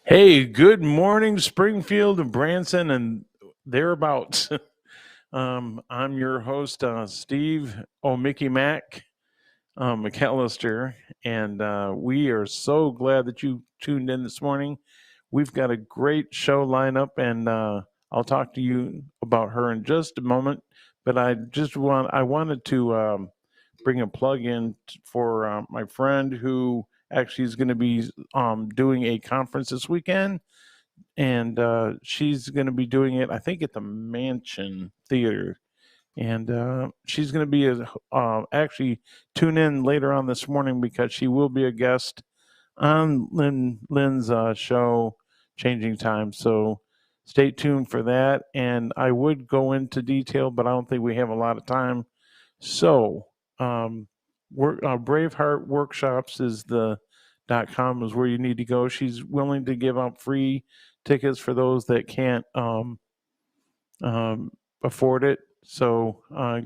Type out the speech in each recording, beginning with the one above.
Hey, good morning, Springfield and Branson and thereabouts. I'm your host, Steve Mickey Mac McAllister, and we are so glad that you tuned in this morning. We've got a great show lineup, and I'll talk to you about her in just a moment. But I wanted to bring a plug in for my friend who actually is going to be doing a conference this weekend, and she's going to be doing it, I think, at the Mansion Theater. And she's going to be actually tune in later on this morning because she will be a guest on Lynn's show, Changing Time. So stay tuned for that. And I would go into detail, but I don't think we have a lot of time. So Braveheart Workshops is the .com is where you need to go. She's willing to give out free tickets for those that can't afford it. So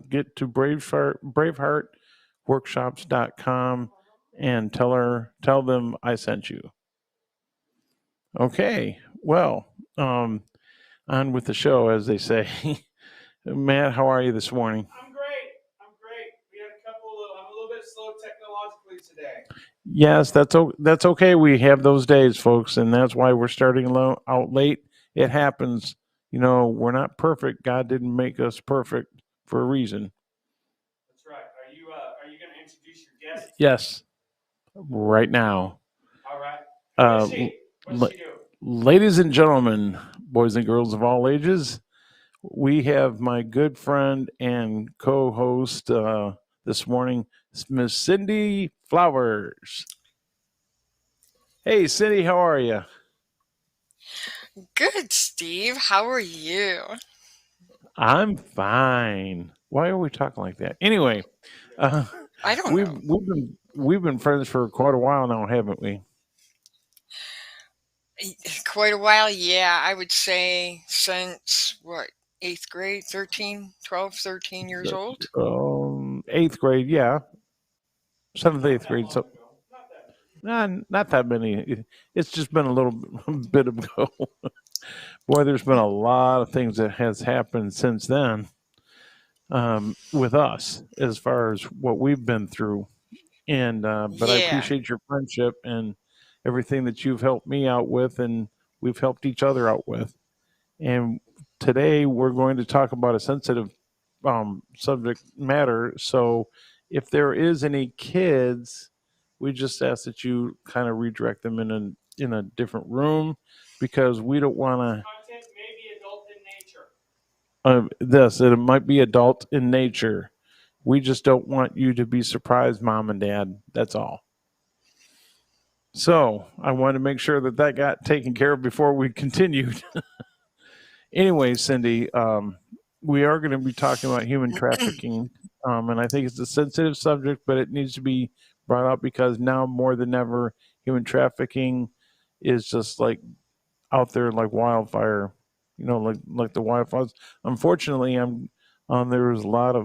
get to braveheartworkshops.com and tell them I sent you. Okay, well, on with the show, as they say. Matt, how are you this morning? I'm great. We had I'm a little bit slow technologically today. Yes, that's okay. We have those days, folks, and that's why we're starting out late. It happens. We're not perfect. God didn't make us perfect for a reason. That's right. Are you going to introduce your guest? Yes, right now. All right. Uh, What's she do? Ladies and gentlemen, boys and girls of all ages, we have my good friend and co-host this morning, Miss Cindi Flowers. Hey, Cindy, how are you? Good, Steve. How are you? I'm fine. Why are we talking like that? Anyway, uh, I don't we've know. we've been friends for quite a while now, haven't we? Quite a while, yeah. I would say since what, eighth grade, 13, 12, 13 years old. Eighth grade, yeah, seventh, eighth grade. So, not that many. It's just been a little bit ago. Boy, there's been a lot of things that has happened since then with us, as far as what we've been through. And but I Yeah. appreciate your friendship and everything that you've helped me out with, and we've helped each other out with. And today we're going to talk about a sensitive subject matter. So if there is any kids, we just ask that you kind of redirect them in a different room because we don't want to. Content may be adult in nature. It might be adult in nature. We just don't want you to be surprised, mom and dad. That's all. So I wanted to make sure that got taken care of before we continued. Anyway, Cindy, we are going to be talking about human trafficking, and I think it's a sensitive subject, but it needs to be brought up because now more than ever, human trafficking is just like out there like wildfire. Like the wildfires. Unfortunately, there was a lot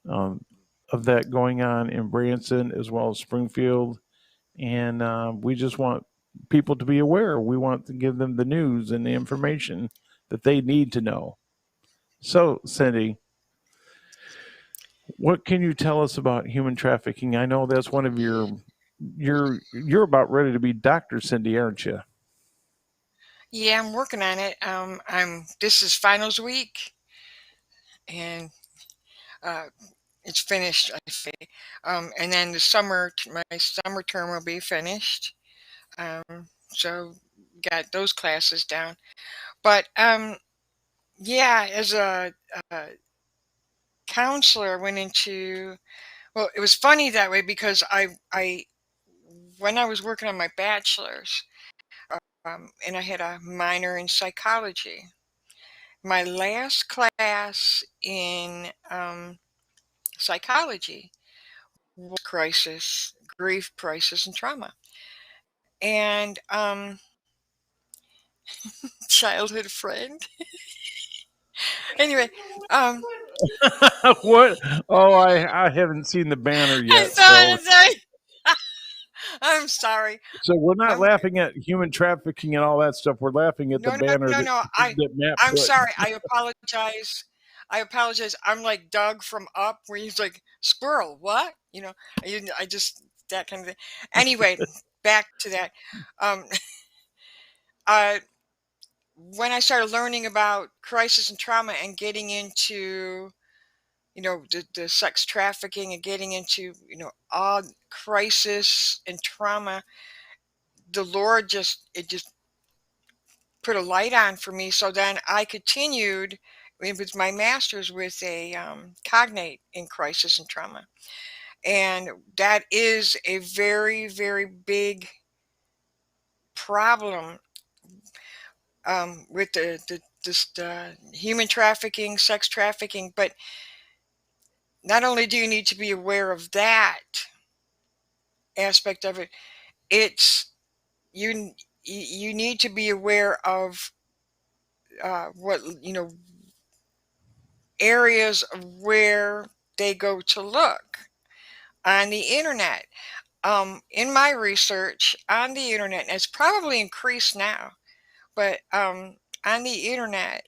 um, of that going on in Branson as well as Springfield, and we just want people to be aware. We want to give them the news and the information that they need to know. So, Cindy, what can you tell us about human trafficking? I know that's one of you're about ready to be Dr. Cindy, aren't you? Yeah, I'm working on it. This is finals week, and uh, it's finished, I say. And then my summer term will be finished. So got those classes down. But yeah, as a counselor, I went into. Well, it was funny that way because I when I was working on my bachelor's, and I had a minor in psychology. My last class in psychology was grief, crisis, and trauma, and childhood friend. Anyway, um, What? Oh, I haven't seen the banner I yet, saw so it. Sorry. I'm sorry. So we're not I'm laughing at human trafficking and all that stuff. We're laughing at the no, no, banner no, that no. Matt I'm put. sorry. I apologize. I apologize. I'm like Doug from Up, where he's like, squirrel, what? I just, that kind of thing. Anyway, back to that. Um, uh, when I started learning about crisis and trauma and getting into, the sex trafficking and getting into, all crisis and trauma, the Lord just put a light on for me. So then I continued with my master's with a cognate in crisis and trauma. And that is a very, very big problem with the human trafficking, sex trafficking. But not only do you need to be aware of that aspect of it, it's you need to be aware of what areas of where they go to look on the internet. In my research on the internet, and it's probably increased now, but on the internet,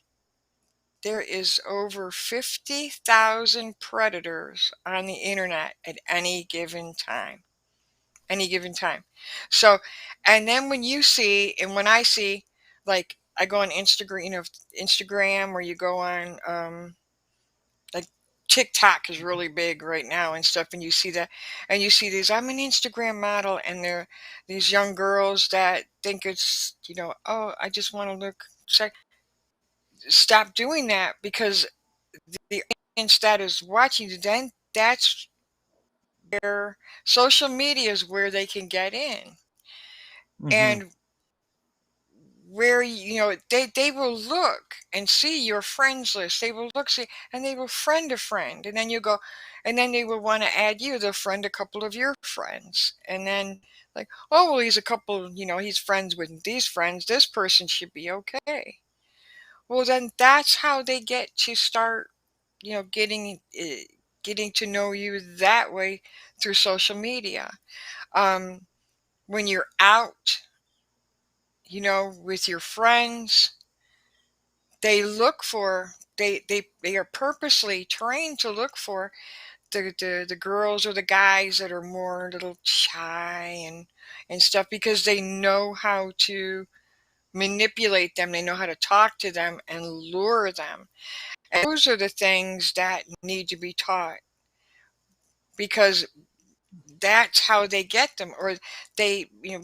there is over 50,000 predators on the internet at any given time. Any given time. So, and then when I see, like, I go on Instagram, Instagram, or you go on, like, TikTok is really big right now and stuff, and you see that, and you see these, I'm an Instagram model, and they're these young girls that think it's, oh, I just want to look. Stop doing that, because the audience that is watching you, then that's where social media is where they can get in. Mm-hmm. And where they will look and see your friends list. They will see, and they will friend a friend, and then you go, and then they will want to add you. They'll friend a couple of your friends, and then, like, oh, well, he's a couple, he's friends with these friends, this person should be okay. Well, then that's how they get to start, getting to know you that way, through social media. When you're out, with your friends, they are purposely trained to look for the girls or the guys that are more a little shy and stuff, because they know how to manipulate them. They know how to talk to them and lure them. And those are the things that need to be taught, because that's how they get them. Or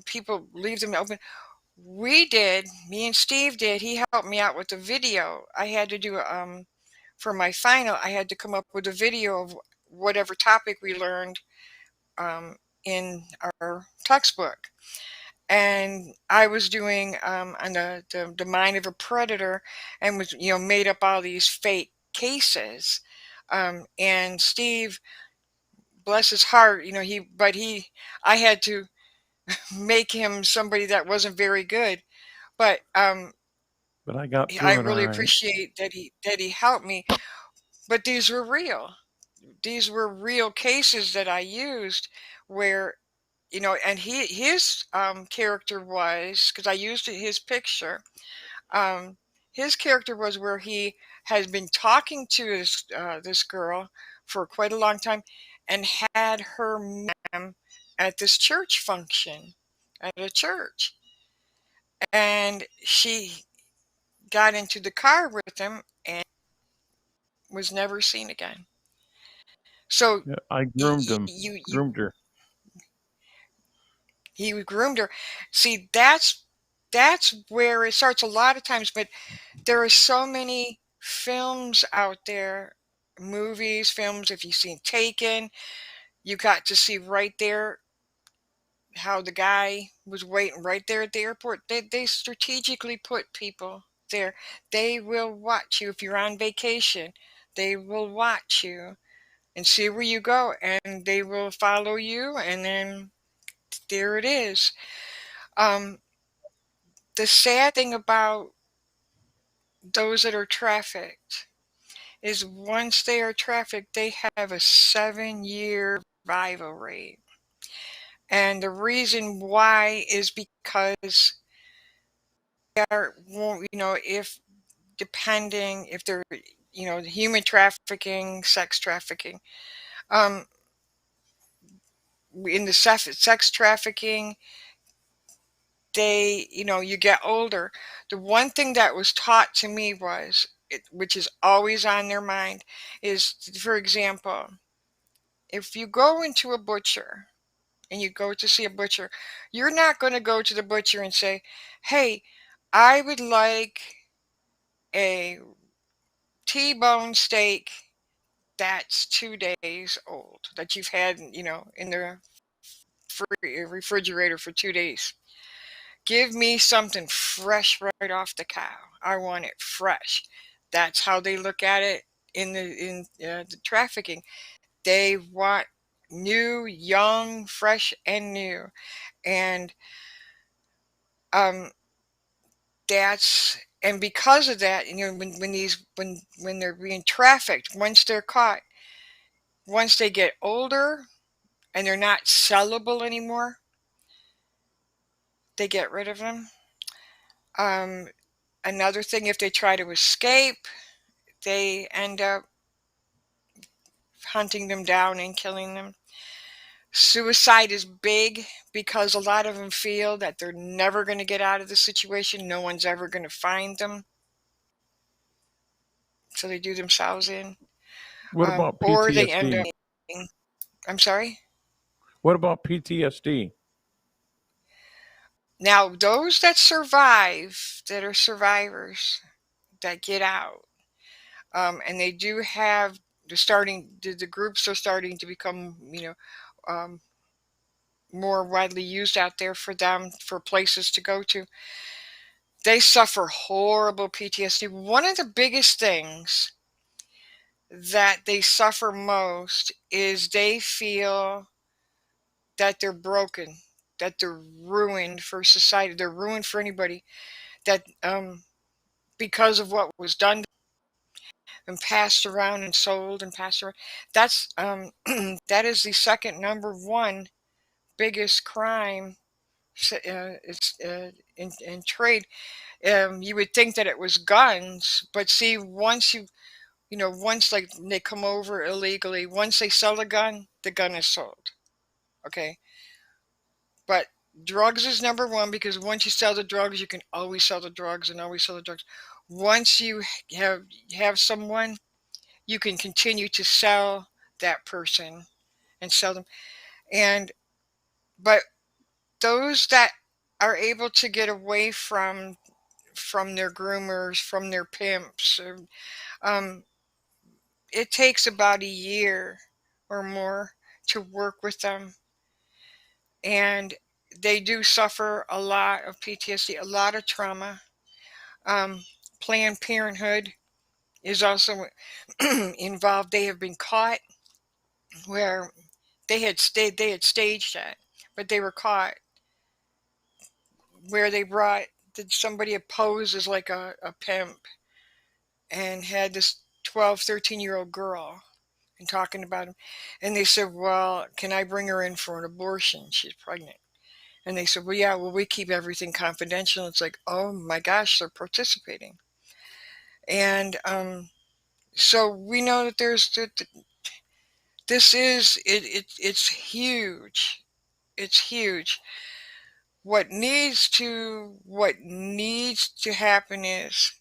people leave them open. Me and Steve did. He helped me out with the video. I had to do for my final. I had to come up with a video of whatever topic we learned um, in our textbook, and I was doing on the mind of a predator, and was made up all these fake cases. And Steve, bless his heart, I had to make him somebody that wasn't very good, but But I got I through it all really right. appreciate that he helped me. But these were real. These were real cases that I used, where, and his character was, because I used his picture. Um, his character was where he has been talking to this girl for quite a long time, and had her meet him at this church function, at a church, and she got into the car with him and was never seen again. So Yeah, I y- groomed him. you Groomed her. he groomed her. See, that's where it starts a lot of times. But there are so many films out there, movies, films. If you've seen Taken, you got to see right there how the guy was waiting right there at the airport. They strategically put people there. They will watch you if you're on vacation. They will watch you and see where you go, and they will follow you, and then there it is. Um, the sad thing about those that are trafficked is, once they are trafficked, they have a 7-year survival rate. And the reason why is because they are, if depending, if they're, human trafficking, sex trafficking, in the sex trafficking, you get older. The one thing that was taught to me was, which is always on their mind, is, for example, if you go into a butcher and you go to see a butcher, you're not going to go to the butcher and say, hey, I would like a T-bone steak that's 2 days old, that you've had, in the refrigerator for 2 days. Give me something fresh right off the cow. I want it fresh. That's how they look at it in the trafficking. They want new, young, fresh, and new. And and because of that, when they're being trafficked, once they're caught, once they get older and they're not sellable anymore, they get rid of them. Another thing, if they try to escape, they end up hunting them down and killing them. Suicide is big because a lot of them feel that they're never going to get out of the situation. No one's ever going to find them. So they do themselves in. What about Or they end PTSD? up. I'm sorry? What about PTSD? Now, those that survive, that are survivors, that get out, and they do have, the groups are starting to become, more widely used out there for them, for places to go to. They suffer horrible PTSD. One of the biggest things that they suffer most is they feel that they're broken, that they're ruined for society, they're ruined for anybody, that because of what was done and passed around and sold and passed around. That's that is the second number one biggest crime. It's in trade. You would think that it was guns, but see, once like they come over illegally, once they sell the gun is sold. Okay, but drugs is number one, because once you sell the drugs, you can always sell the drugs and always sell the drugs. Once you have someone, you can continue to sell that person and sell them. And but those that are able to get away from their groomers, from their pimps, um, it takes about a year or more to work with them. And they do suffer a lot of PTSD, a lot of trauma. Planned Parenthood is also involved. They have been caught where they had staged that, but they were caught where they brought, did somebody pose as like a pimp and had this 12, 13-year-old girl and talking about him. And they said, well, can I bring her in for an abortion? She's pregnant. And they said, well, yeah, well, we keep everything confidential. It's like, oh my gosh, they're participating. And so we know that it's huge. It's huge. What needs to happen is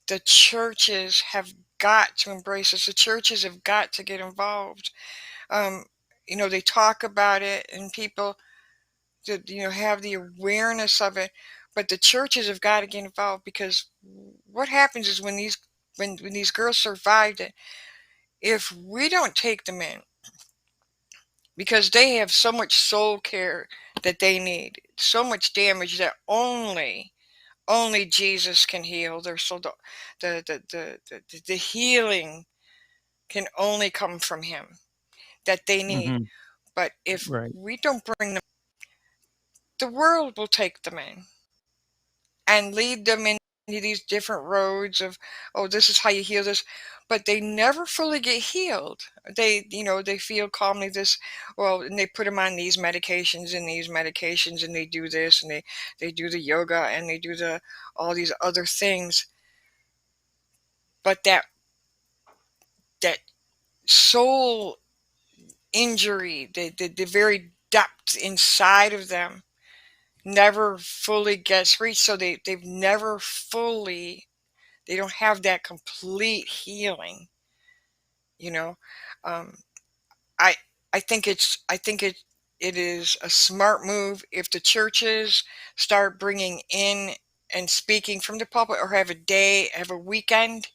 the churches have got to embrace this. The churches have got to get involved. They talk about it and people that have the awareness of it, but the churches have got to get involved, because what happens is when these girls survived it, if we don't take them in, because they have so much soul care that they need, so much damage that only Jesus can heal their soul. The healing can only come from him that they need. Mm-hmm. But if Right. we don't bring them, the world will take them in and lead them in you these different roads of, oh, this is how you heal this, but they never fully get healed. They feel calmly this, well, and they put them on these medications and these medications, and they do this, and they do the yoga, and they do all these other things, but that soul injury, the very depth inside of them never fully gets reached. So they've never fully, they don't have that complete healing. You know, um, I I think it is a smart move if the churches start bringing in and speaking from the pulpit, or have a weekend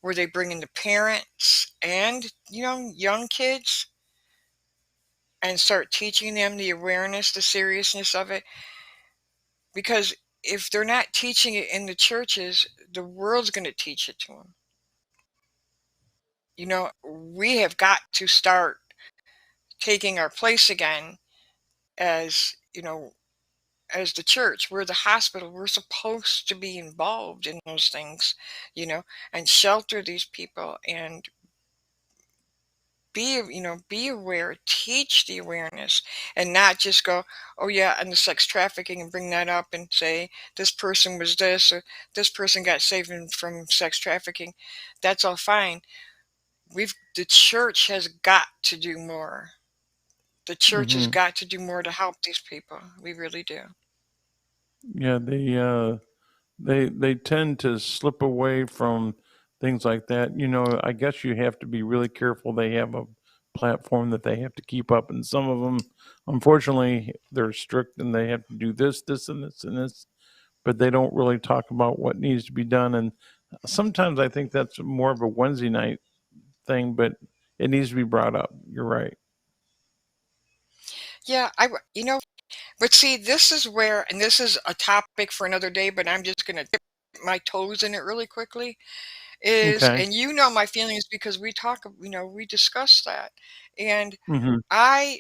where they bring in the parents and young kids and start teaching them the awareness, the seriousness of it. Because if they're not teaching it in the churches, the world's going to teach it to them. We have got to start taking our place again as, as the church. We're the hospital. We're supposed to be involved in those things, and shelter these people and be aware, teach the awareness, and not just go, oh yeah, and the sex trafficking, and bring that up and say this person was this, or this person got saved from sex trafficking. That's all fine. The church has got to do more. The church has got to do more to help these people. We really do. Yeah, they tend to slip away from things like that. I guess you have to be really careful. They have a platform that they have to keep up, and some of them, unfortunately, they're strict and they have to do this and this and this, but they don't really talk about what needs to be done. And sometimes I think that's more of a Wednesday night thing, but it needs to be brought up. You're right. Yeah, but see, this is where, and this is a topic for another day, but I'm just going to dip my toes in it really quickly, Okay. and my feelings, because we discuss that. And Hmm. I,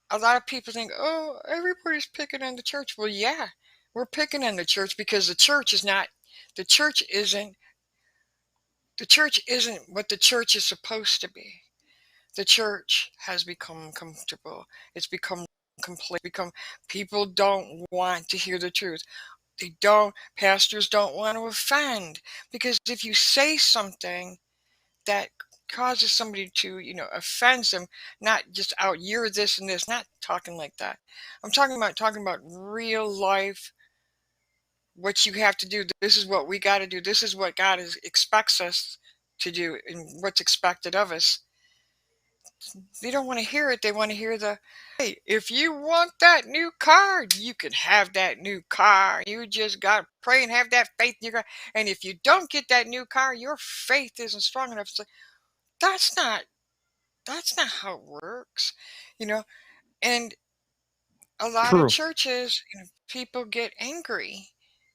a lot of people think, oh, everybody's picking on the church. Well, yeah, we're picking on the church because the church isn't what the church is supposed to be. The church has become comfortable. It's become complete. People don't want to hear the truth. Pastors don't want to offend, because if you say something that causes somebody to, offends them, not just out, you're this and this, not talking like that. I'm talking about real life, what you have to do. This is what we got to do. This is what expects us to do, and what's expected of us. They don't want to hear it. They want to hear hey, if you want that new car, you can have that new car. You just got to pray and have that faith in your God. And if you don't get that new car, your faith isn't strong enough. So that's not, that's not how it works, you know. And a lot of True. churches, people get angry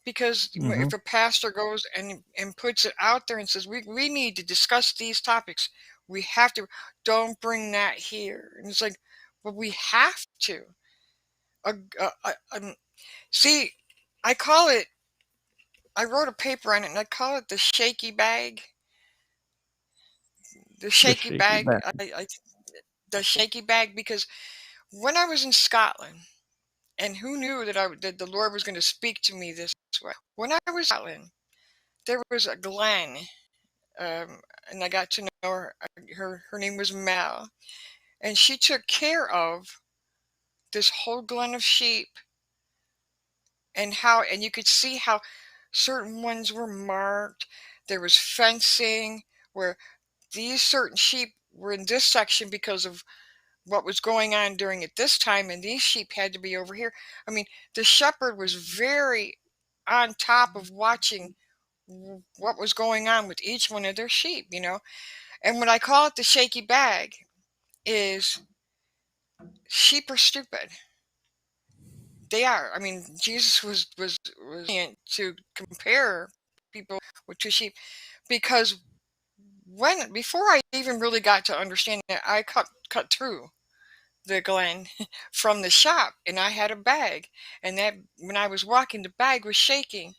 because Hmm. if a pastor goes and puts it out there and says, we need to discuss these topics, we have to, don't bring that here. And it's like, but we have to. Uh, uh, uh, um, See, I call it, I wrote a paper on it, and I call it the shaky bag. The The shaky shaky bag. back. The shaky bag, because when I was in Scotland, and who knew that the Lord was going to speak to me this way? When I was in Scotland, there was a Glen, and I got to know her. Her name was Mel, and she took care of this whole glen of sheep, and you could see how certain ones were marked. There was fencing where these certain sheep were in this section because of what was going on during at this time, and these sheep had to be over here. I mean, the shepherd was very on top of watching what was going on with each one of their sheep. And what I call it the shaky bag is, sheep are stupid. They are. I mean, Jesus was to compare people to sheep, because before I even really got to understand it, I cut through the glen from the shop, and I had a bag, and that when I was walking, the bag was shaking.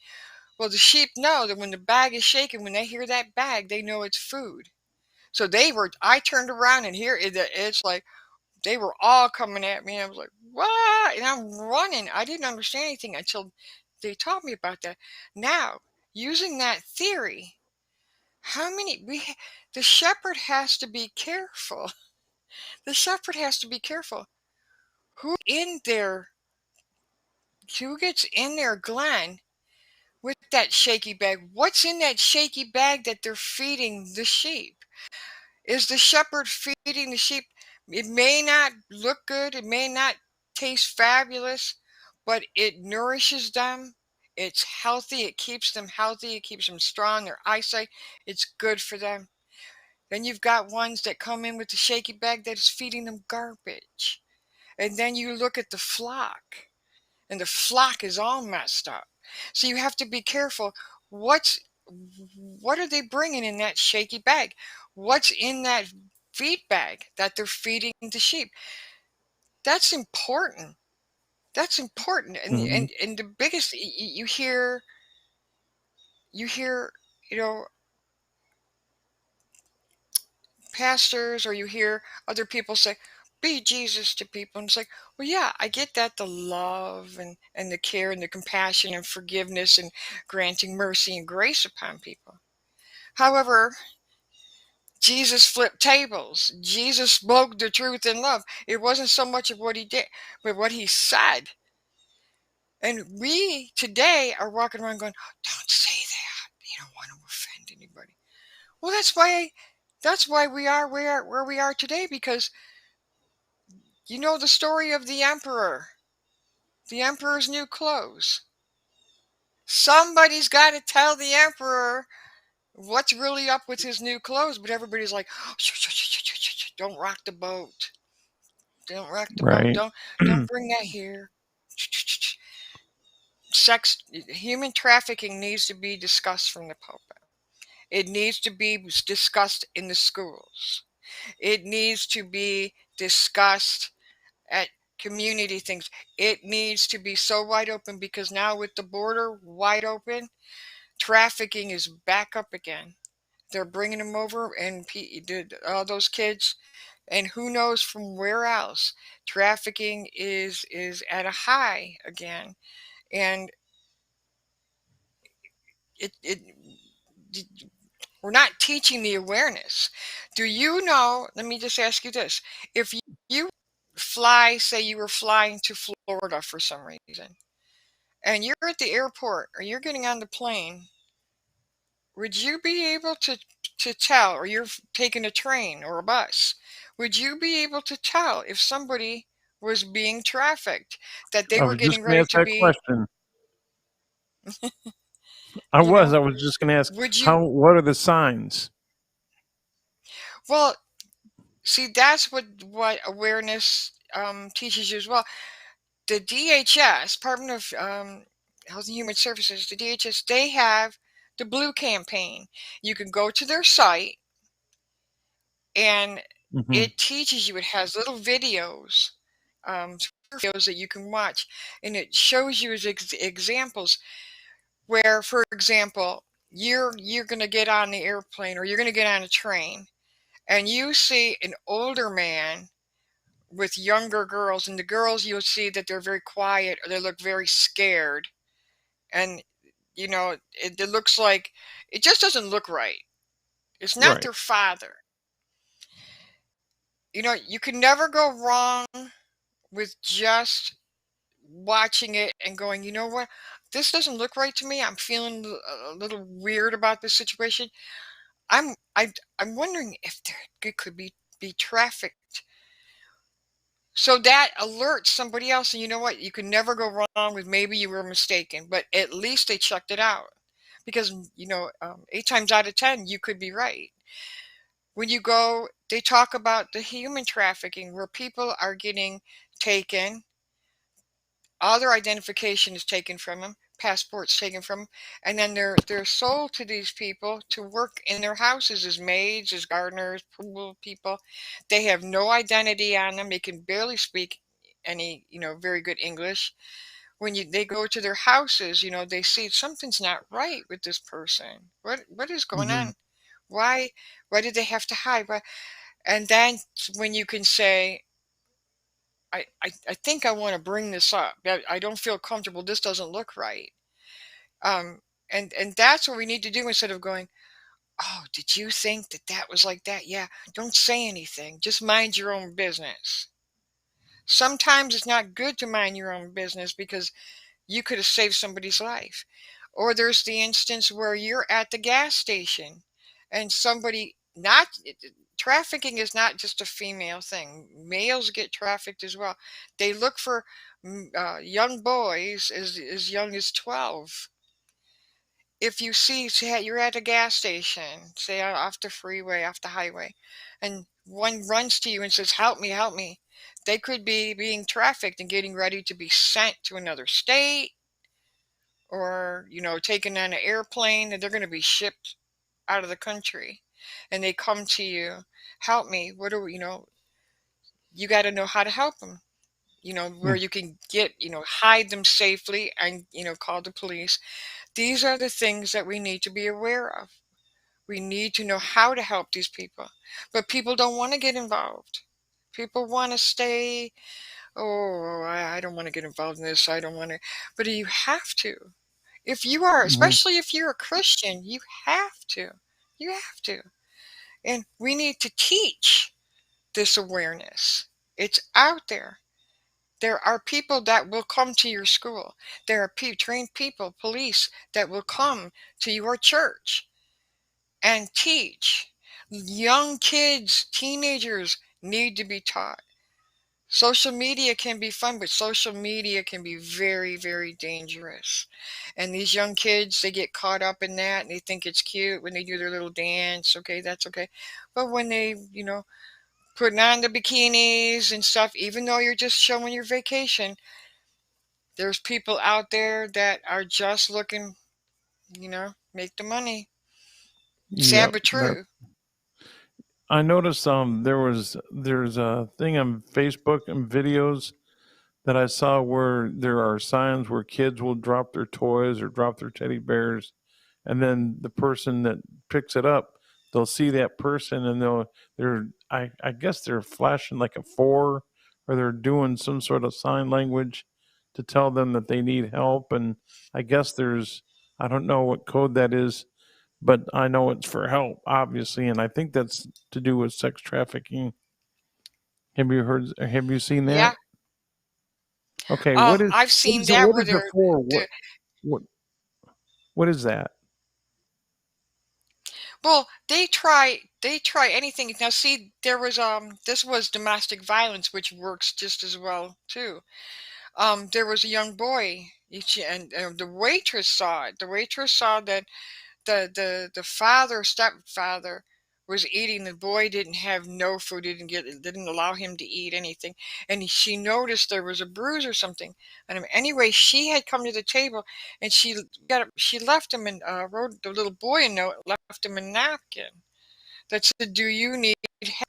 Well, the sheep know that when the bag is shaking, when they hear that bag, they know it's food. So I turned around and it's like they were all coming at me. And I was like, what? And I'm running. I didn't understand anything until they taught me about that. Now, using that theory, the shepherd has to be careful. The shepherd has to be careful. In there, who gets in their glen with that shaky bag? What's in that shaky bag that they're feeding the sheep? Is the shepherd feeding the sheep? It may not look good, it may not taste fabulous, but it nourishes them. It's healthy, it keeps them healthy, it keeps them strong, their eyesight, it's good for them. Then you've got ones that come in with the shaky bag that is feeding them garbage. And then you look at the flock, and the flock is all messed up. So you have to be careful. What are they bringing in that shaky bag? What's in that feed bag that they're feeding the sheep? That's important. That's important. And Mhm. and the biggest you hear, you know, pastors, or you hear other people say, be Jesus to people. And it's like, well, yeah, I get that, the love and the care and the compassion and forgiveness and granting mercy and grace upon people. However, Jesus flipped tables. Jesus spoke the truth in love. It wasn't so much of what he did, but what he said. And we today are walking around going, don't say that. You don't want to offend anybody. Well, that's why we are where we are today, because you know the story of the emperor's new clothes. Somebody's got to tell the emperor what's really up with his new clothes, but everybody's like, don't rock the boat. Don't rock the boat. Right. Don't bring that here. Human trafficking needs to be discussed from the pulpit. It needs to be discussed in the schools. It needs to be discussed at community things. It needs to be so wide open, because now with the border wide open, trafficking is back up again. They're bringing them over, and all those kids, and who knows from where else. Trafficking is at a high again, and it we're not teaching the awareness. Do you know? Let me just ask you this: if you say you were flying to Florida for some reason, and you're at the airport or you're getting on the plane, would you be able to tell, or you're taking a train or a bus, would you be able to tell if somebody was being trafficked, that they I were was just getting going to ready ask to that be, question. you know, I was just going to ask, would you? what are the signs? Well, see, that's what awareness teaches you as well. The DHS, Department of Health and Human Services, the DHS, they have the Blue Campaign. You can go to their site, and Hmm. it teaches you. It has little videos, videos that you can watch, and it shows you as examples where, for example, you're going to get on the airplane, or you're going to get on a train, and you see an older man with younger girls, and the girls, you'll see that they're very quiet, or they look very scared, and it looks like it just doesn't look right. It's not Right. their father. You can never go wrong with just watching it and going, you know what, this doesn't look right to me. I'm feeling a little weird about this situation. I'm wondering if it could be trafficked. So that alerts somebody else, and you know what? You can never go wrong with, maybe you were mistaken, but at least they checked it out. Because 8 times out of 10, you could be right. When you go, they talk about the human trafficking, where people are getting taken, all their identification is taken from them, passports taken from them, and then they're sold to these people to work in their houses as maids, as gardeners, pool people. They have no identity on them. They can barely speak any very good English. when they go to their houses, they see something's not right with this person. What is going Hmm. on? Why why did they have to hide? Why? And then when you can say, I think I want to bring this up. I don't feel comfortable. This doesn't look right. Um, and that's what we need to do instead of going, oh, did you think that that was like that? Yeah, don't say anything. Just mind your own business. Sometimes it's not good to mind your own business because you could have saved somebody's life. Or there's the instance where you're at the gas station and somebody not trafficking is not just a female thing. Males get trafficked as well. They look for young boys as young as 12. If you see, say you're at a gas station, say off the freeway, off the highway, and one runs to you and says, "Help me, help me." They could be being trafficked and getting ready to be sent to another state, or taken on an airplane, and they're going to be shipped out of the country, and they come to you, "Help me." What do you got to know how to help them, where you can get, hide them safely, and call the police. These are the things that we need to be aware of. We need to know how to help these people, but people don't want to get involved. People want to stay, "Oh, I don't want to get involved in this, I don't want to." But you have to. If you are, Hmm. especially if you're a Christian, you have to. You have to. And we need to teach this awareness. It's out there. There are people that will come to your school. There are trained people, police, that will come to your church and teach. Young kids, teenagers need to be taught. Social media can be fun, but social media can be very, very dangerous. And these young kids, they get caught up in that and they think it's cute when they do their little dance. Okay, that's okay. But when they, putting on the bikinis and stuff, even though you're just showing your vacation, there's people out there that are just looking, make the money. Sad Yep. but true. I noticed there's a thing on Facebook and videos that I saw where there are signs where kids will drop their toys or drop their teddy bears, and then the person that picks it up, they'll see that person and I guess they're flashing like a four, or they're doing some sort of sign language to tell them that they need help. And I guess I don't know what code that is, but I know it's for help, obviously, and I think that's to do with sex trafficking. Have you seen that? Yeah. Okay, I've seen that what where is it for? they're What what is that? well, they try anything. Now see, this was domestic violence, which works just as well too. There was a young boy, and the waitress saw it. The waitress saw that the stepfather was eating. The boy didn't have no food. Didn't allow him to eat anything. And she noticed there was a bruise or something on him. Anyway, she had come to the table and she left him and wrote the little boy a note, left him a napkin that said, "Do you need help?"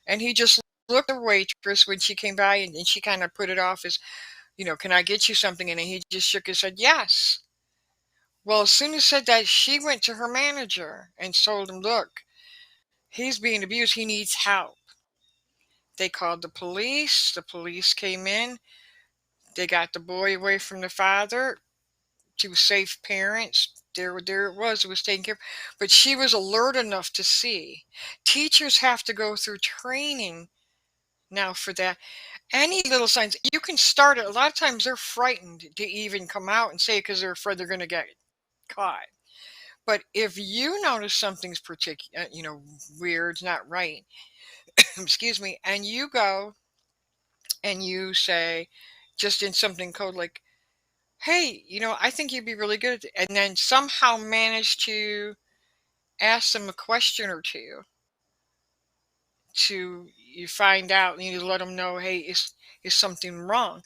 And he just looked at the waitress when she came by, and she kind of put it off as, "Can I get you something?" And he just shook his head, "Yes." Well, as soon as said that, she went to her manager and told him, "Look, he's being abused. He needs help." They called the police. The police came in. They got the boy away from the father to safe parents. There it was. It was taken care of. But she was alert enough to see. Teachers have to go through training now for that. Any little signs, you can start it. A lot of times they're frightened to even come out and say it because they're afraid they're going to get caught. But if you notice something's weird, not right, excuse me, and you go and you say, just in something code like, "Hey, I think you'd be really good," and then somehow manage to ask them a question or two to you find out, you let them know, "Hey, is something wrong?"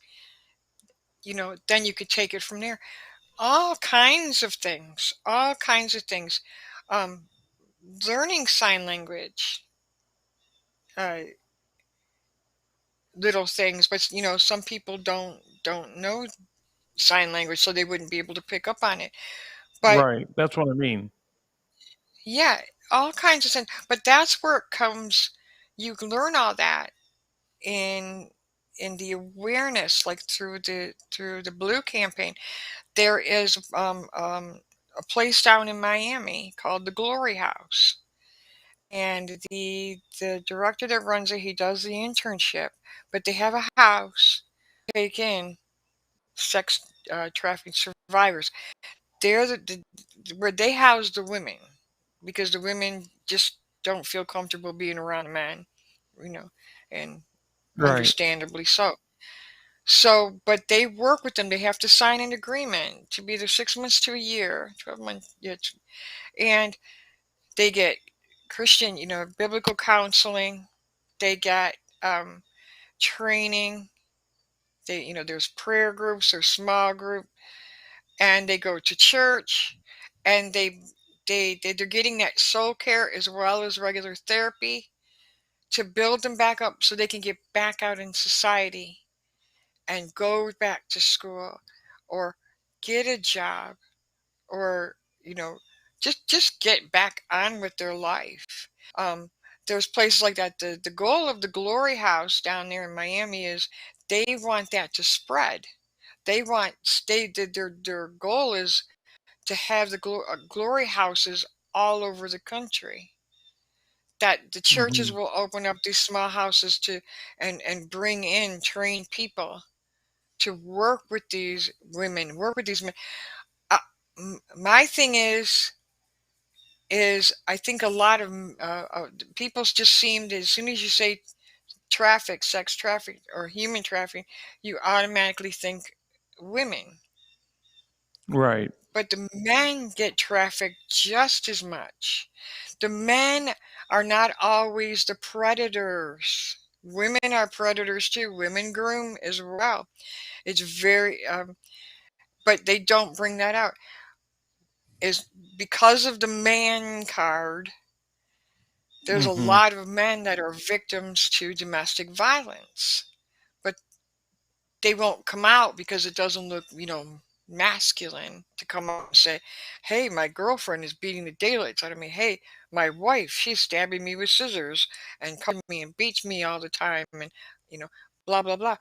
Then you could take it from there. All kinds of things, all kinds of things. Um, Learning sign language, uh, little things, but some people don't know sign language, so they wouldn't be able to pick up on it. But Right. That's what I mean. yeah, all kinds of things. But that's where it comes. You can learn all that in the awareness, like through the Blue campaign. There is a place down in Miami called the Glory House, and the director that runs it, he does the internship, but they have a house to take in sex trafficking survivors. They're where they house the women, because the women just don't feel comfortable being around men, you know, and Right. understandably so. So, but they work with them. They have to sign an agreement to be there 6 months to a year, 12 months, yeah, and they get Christian, biblical counseling. They get training. There's prayer groups, there's small group, and they go to church, and they're getting that soul care as well as regular therapy to build them back up so they can get back out in society and go back to school or get a job, or you know just get back on with their life. um, there's places like that. The goal of the Glory House down there in Miami is they want that to spread. Their goal is to have the glory houses all over the country, that the churches Hmm. will open up these small houses to and bring in trained people to work with these women, work with these men. uh, my thing is I think a lot of people just seem to, as soon as you say sex traffic or human trafficking, you automatically think women. Right. But the men get trafficked just as much. The men are not always the predators. Women are predators too. Women groom as well. It's very, but they don't bring that out. Is because of the man card, there's a Hmm. lot of men that are victims to domestic violence, but they won't come out because it doesn't look, masculine to come out and say, "Hey, my girlfriend is beating the daylights out of me. Hey, my wife, she's stabbing me with scissors and comes me and beats me all the time, and you know, blah blah blah."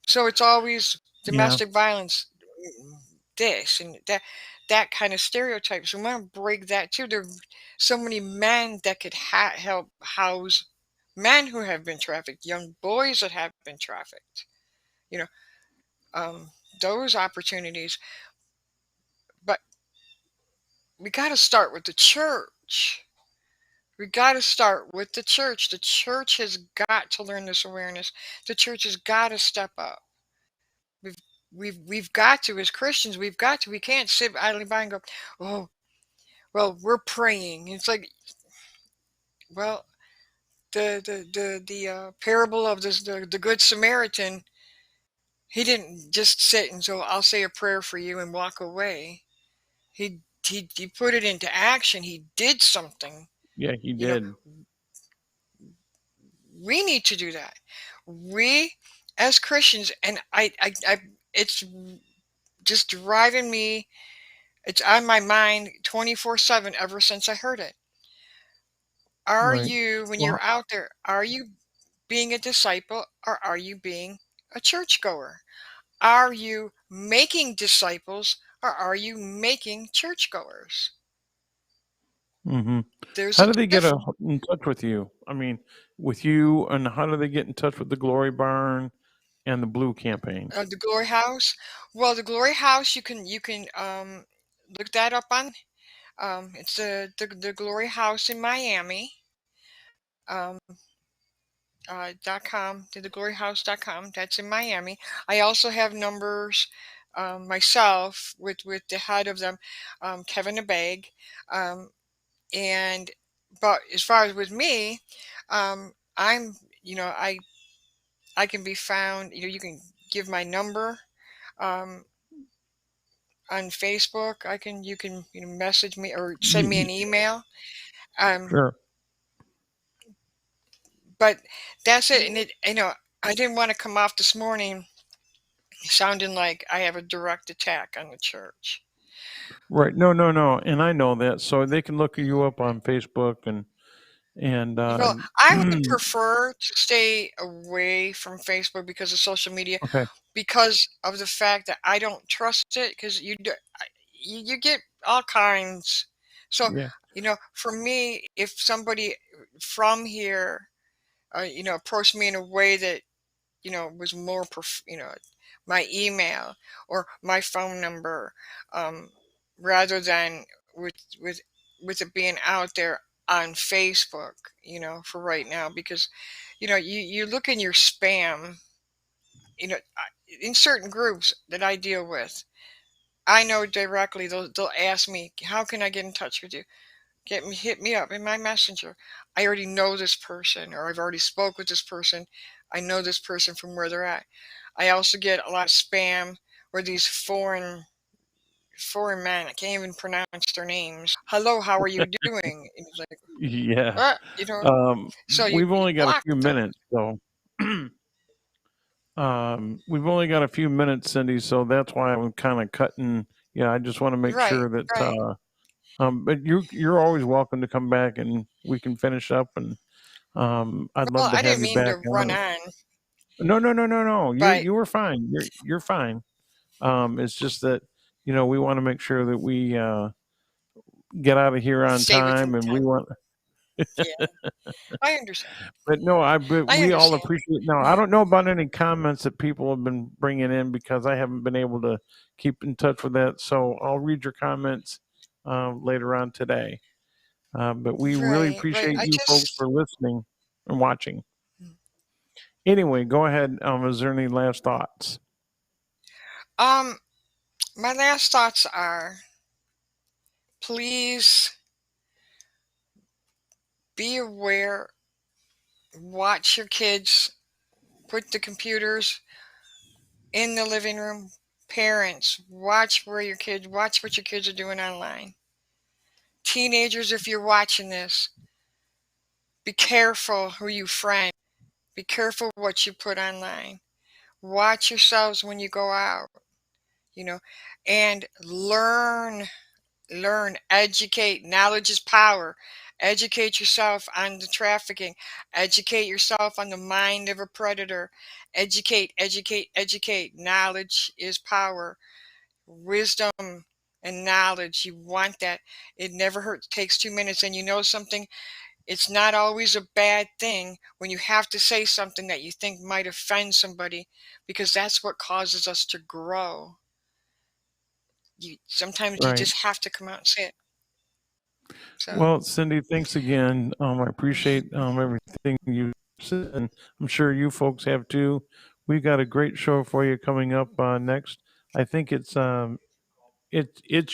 So it's always Yeah. domestic violence, this and that kind of stereotype. So we want to break that too. There are so many men that could help house men who have been trafficked, young boys that have been trafficked. You know, um, those opportunities. But we got to start with the church. We got to start with the church. The church has got to learn this awareness. The church has got to step up. We've we've got to, as Christians. We've got to. We can't sit idly by and go, "Oh, well, we're praying." It's like, well, the parable of the Good Samaritan. He didn't just sit and so I'll say a prayer for you and walk away. He put it into action. He did something. Yeah, he You know, did. we need to do that. We, as Christians, and it's just driving me. It's on my mind 24/7 ever since I heard it. Are Right. you, when Well, you're out there, are you being a disciple or are you being a churchgoer? Are you making disciples or are you making churchgoers? hmm There's how a do they get difference. in touch with you? I mean, with you, and how do they get in touch with the Glory Barn and the Blue campaign? The Glory House. Well, the Glory House, you can look that up on. It's the Glory House in Miami. Um, .com, to thegloryhouse.com. That's in Miami. I also have numbers myself with the head of them, Kevin Bag. Um, and but as far as with me, I'm I can be found. You can give my number um, on Facebook. You can message me or send me Y- an email. Um, Sure. but that's it. And I didn't want to come off this morning sounding like I have a direct attack on the church. Right. No, no, no. And I know that. So they can look you up on Facebook and Well, I would prefer to stay away from Facebook because of social media, okay. because of the fact that I don't trust it. Because you get all kinds. So Yeah. for me, if somebody from here, approached me in a way that was more, my email or my phone number, um, rather than with with with it being out there on Facebook, for right now, because you look in your spam, in certain groups that I deal with. I know directly they'll ask me, how can I get in touch with you? Hit me up in my messenger. I already know this person, or I've already spoke with this person. I know this person from where they're at. I also get a lot of spam where these foreign men, I can't even pronounce their names. Hello, how are you doing? And it's like, Yeah. what? So We've you only got a block few them. minutes, so we've only got a few minutes, Cindy, so that's why I'm kind of cutting. Yeah, I just want to make Right, sure that right. but you're always welcome to come back and we can finish up and I'd Well, love to I have didn't you mean back to run on. on, No, no, no, no, no. but You were fine. You're fine. It's just that we want to make sure that we get out of here on stay within time, the and we time. want. Yeah, I understand. But no, but I we all understand. appreciate. Now, I don't know about any comments that people have been bringing in because I haven't been able to keep in touch with that. So I'll read your comments later on today. But we really Right, right. appreciate I you folks just, for listening and watching. Anyway, go ahead. Is there any last thoughts? um, my last thoughts are, please be aware, watch your kids, put the computers in the living room. Parents, watch what your kids are doing online. Teenagers, if you're watching this, be careful who you friend. Be careful what you put online. Watch yourselves when you go out, you know, and educate. Knowledge is power. Educate yourself on the trafficking. Educate yourself on the mind of a predator. Educate, educate, educate. Knowledge is power. Wisdom and knowledge. You want that. It never hurts. Takes 2 minutes. And you know something? It's not always a bad thing when you have to say something that you think might offend somebody, because that's what causes us to grow. Sometimes you Right. just have to come out and say it. So. Well, Cindy, thanks again. I appreciate everything you said, and I'm sure you folks have too. We got a great show for you coming up next. I think it's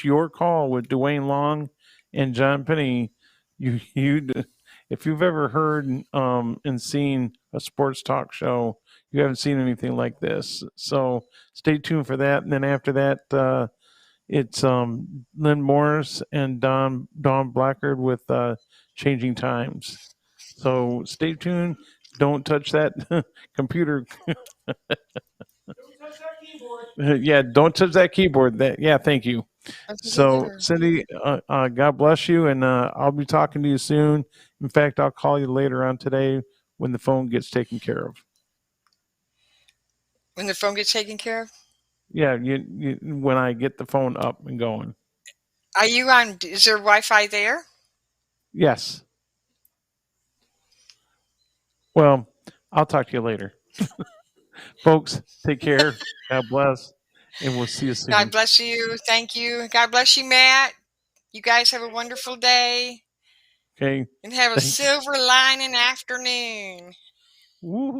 your call with Dwayne Long and John Penny. If you've ever heard and seen a sports talk show, you haven't seen anything like this. So stay tuned for that. And then after that, it's Lynn Morris and Don Blackard with Changing Times. So stay tuned. Don't touch that computer. Don't touch that keyboard. Yeah, don't touch that keyboard. Thank you. I think you So, better. Cindy, God bless you, and I'll be talking to you soon. In fact, I'll call you later on today when the phone gets taken care of. When the phone gets taken care of? Yeah, when I get the phone up and going. Are you on? Is there Wi-Fi there? Yes. Well, I'll talk to you later, folks. Take care. God bless, and we'll see you God soon. bless you. Thank you. God bless you, Matt. You guys have a wonderful day Okay. and have a Thanks. silver lining afternoon. Woo.